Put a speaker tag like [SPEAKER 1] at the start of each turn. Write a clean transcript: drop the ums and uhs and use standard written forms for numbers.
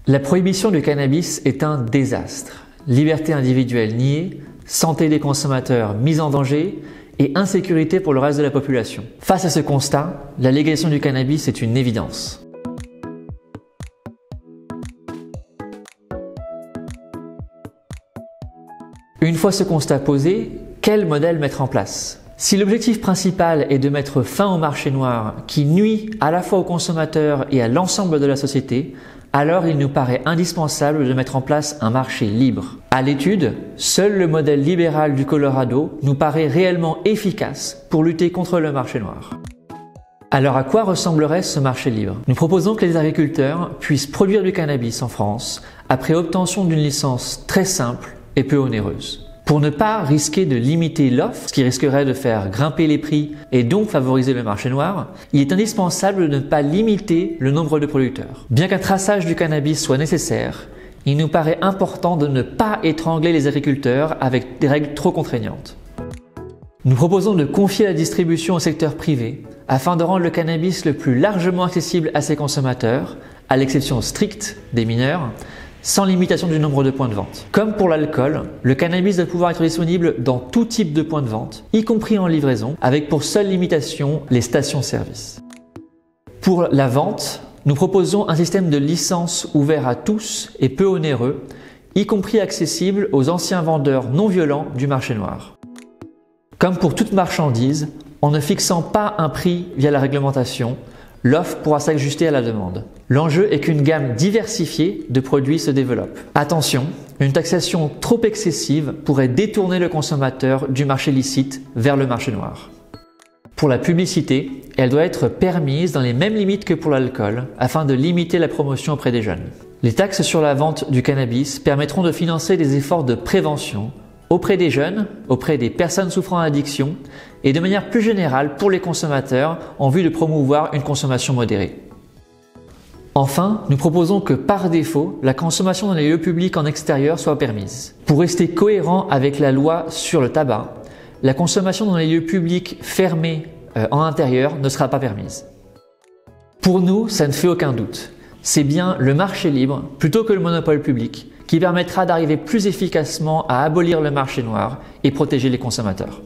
[SPEAKER 1] La prohibition du cannabis est un désastre. Liberté individuelle niée, santé des consommateurs mise en danger et insécurité pour le reste de la population. Face à ce constat, la légalisation du cannabis est une évidence. Une fois ce constat posé, quel modèle mettre en place? Si l'objectif principal est de mettre fin au marché noir qui nuit à la fois aux consommateurs et à l'ensemble de la société, alors il nous paraît indispensable de mettre en place un marché libre. À l'étude, seul le modèle libéral du Colorado nous paraît réellement efficace pour lutter contre le marché noir. Alors à quoi ressemblerait ce marché libre? Nous proposons que les agriculteurs puissent produire du cannabis en France après obtention d'une licence très simple et peu onéreuse. Pour ne pas risquer de limiter l'offre, ce qui risquerait de faire grimper les prix et donc favoriser le marché noir, il est indispensable de ne pas limiter le nombre de producteurs. Bien qu'un traçage du cannabis soit nécessaire, il nous paraît important de ne pas étrangler les agriculteurs avec des règles trop contraignantes. Nous proposons de confier la distribution au secteur privé afin de rendre le cannabis le plus largement accessible à ses consommateurs, à l'exception stricte des mineurs, sans limitation du nombre de points de vente. Comme pour l'alcool, le cannabis doit pouvoir être disponible dans tout type de points de vente, y compris en livraison, avec pour seule limitation les stations-service. Pour la vente, nous proposons un système de licence ouvert à tous et peu onéreux, y compris accessible aux anciens vendeurs non violents du marché noir. Comme pour toute marchandise, en ne fixant pas un prix via la réglementation, l'offre pourra s'ajuster à la demande. L'enjeu est qu'une gamme diversifiée de produits se développe. Attention, une taxation trop excessive pourrait détourner le consommateur du marché licite vers le marché noir. Pour la publicité, elle doit être permise dans les mêmes limites que pour l'alcool afin de limiter la promotion auprès des jeunes. Les taxes sur la vente du cannabis permettront de financer des efforts de prévention auprès des jeunes, auprès des personnes souffrant d'addiction et de manière plus générale pour les consommateurs en vue de promouvoir une consommation modérée. Enfin, nous proposons que par défaut, la consommation dans les lieux publics en extérieur soit permise. Pour rester cohérent avec la loi sur le tabac, la consommation dans les lieux publics fermés en intérieur ne sera pas permise. Pour nous, ça ne fait aucun doute. C'est bien le marché libre, plutôt que le monopole public, qui permettra d'arriver plus efficacement à abolir le marché noir et protéger les consommateurs.